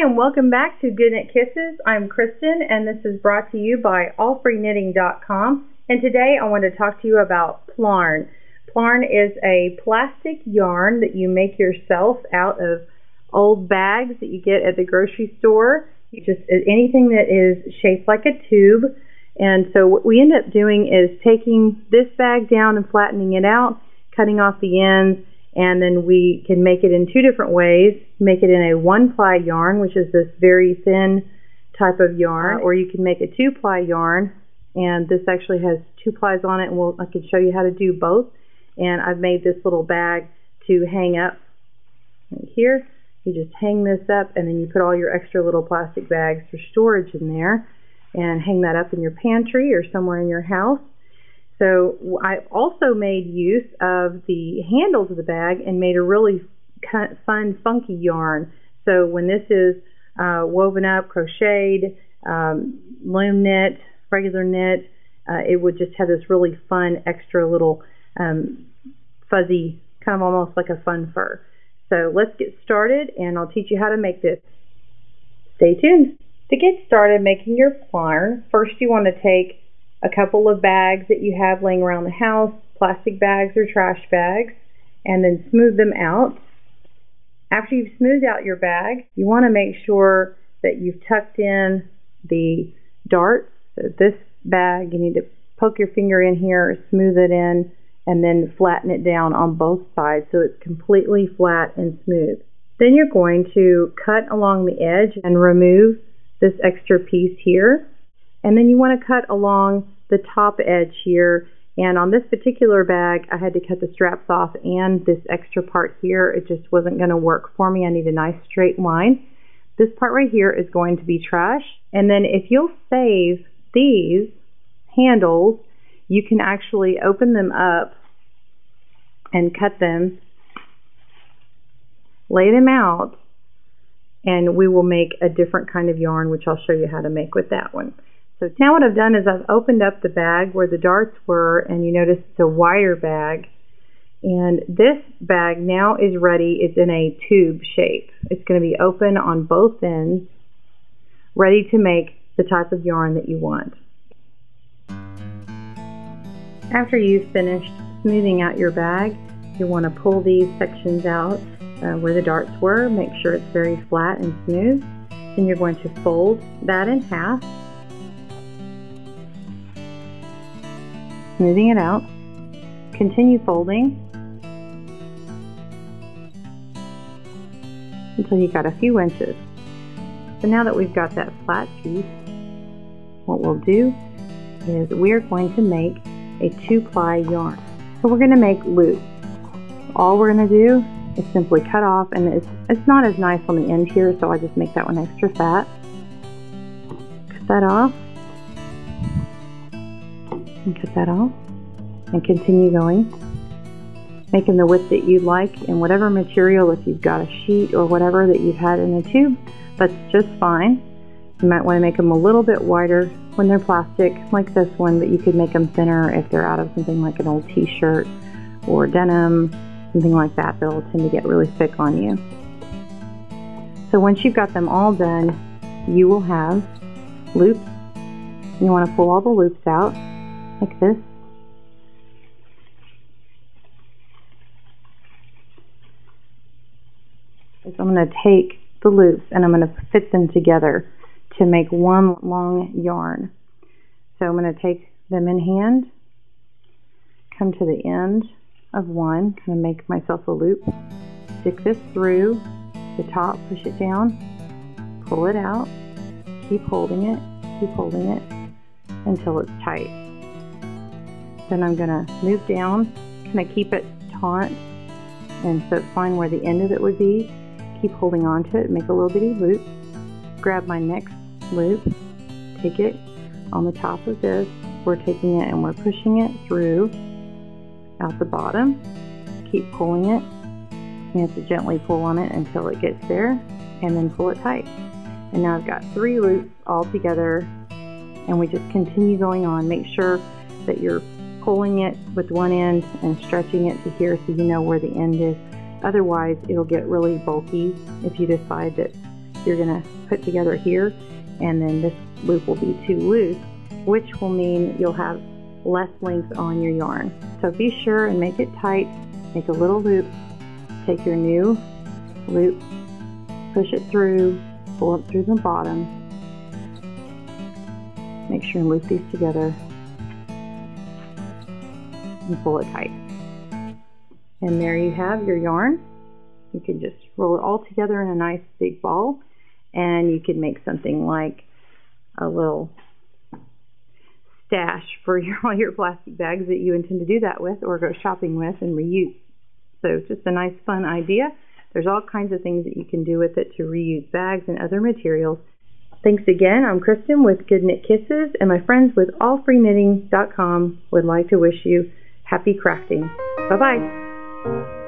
Hi and welcome back to GoodKnit Kisses. I'm Kristen and this is brought to you by allfreeknitting.com, and today I want to talk to you about Plarn. Plarn is a plastic yarn that you make yourself out of old bags that you get at the grocery store. Anything that is shaped like a tube. And so what we end up doing is taking this bag down and flattening it out, cutting off the ends, and then we can make it in two different ways. Make it in a 1-ply yarn, which is this very thin type of yarn, or you can make a 2-ply yarn, and this actually has 2 plies on it, and I can show you how to do both. And I've made this little bag to hang up right here. You just hang this up, and then you put all your extra little plastic bags for storage in there, and hang that up in your pantry or somewhere in your house. So I also made use of the handles of the bag and made a really fun, funky yarn. So when this is woven up, crocheted, loom knit, regular knit, it would just have this really fun, extra little fuzzy, kind of almost like a fun fur. So let's get started and I'll teach you how to make this. Stay tuned. To get started making your Plarn, first you want to take a couple of bags that you have laying around the house, plastic bags or trash bags, and then smooth them out. After you've smoothed out your bag, you want to make sure that you've tucked in the darts. So this bag, you need to poke your finger in here, smooth it in, and then flatten it down on both sides so it's completely flat and smooth. Then you're going to cut along the edge and remove this extra piece here. And then you want to cut along the top edge here. And on this particular bag, I had to cut the straps off and this extra part here. It just wasn't going to work for me. I need a nice straight line. This part right here is going to be trash. And then if you'll save these handles, you can actually open them up and cut them, lay them out, and we will make a different kind of yarn, which I'll show you how to make with that one. So now what I've done is I've opened up the bag where the darts were, and you notice it's a wider bag. And this bag now is ready. It's in a tube shape. It's going to be open on both ends, ready to make the type of yarn that you want. After you've finished smoothing out your bag, you want to pull these sections out where the darts were. Make sure it's very flat and smooth. Then you're going to fold that in half, smoothing it out. Continue folding until you got a few inches. So now that we've got that flat piece, what we'll do is we're going to make a 2-ply yarn. So we're going to make loops. All we're going to do is simply cut off, and it's not as nice on the end here, so I just make that one extra fat. Cut that off. And cut that off and continue going, making the width that you'd like in whatever material. If you've got a sheet or whatever that you've had in a tube, that's just fine. You might want to make them a little bit wider when they're plastic like this one, but you could make them thinner if they're out of something like an old t-shirt or denim, something like that. They'll tend to get really thick on you. So once you've got them all done, you will have loops. You want to pull all the loops out like this. So I'm going to take the loops and I'm going to fit them together to make one long yarn. So I'm going to take them in hand, come to the end of one, kind of make myself a loop, stick this through the top, push it down, pull it out, keep holding it until it's tight. Then I'm going to move down, kind of keep it taut, and so find where the end of it would be. Keep holding on to it, make a little bitty loop. Grab my next loop, take it on the top of this. We're taking it and we're pushing it through out the bottom. Keep pulling it. You have to gently pull on it until it gets there, and then pull it tight. And now I've got 3 loops all together, and we just continue going on. Make sure that you're pulling it with one end and stretching it to here so you know where the end is. Otherwise, it'll get really bulky if you decide that you're going to put together here, and then this loop will be too loose, which will mean you'll have less length on your yarn. So be sure and make it tight. Make a little loop, take your new loop, push it through, pull it through the bottom, make sure and loop these together, and pull it tight. And there you have your yarn. You can just roll it all together in a nice big ball, and you can make something like a little stash for all your plastic bags that you intend to do that with or go shopping with and reuse. So just a nice fun idea. There's all kinds of things that you can do with it to reuse bags and other materials. Thanks again. I'm Kristen with GoodKnit Kisses, and my friends with allfreenitting.com would like to wish you happy crafting. Bye-bye.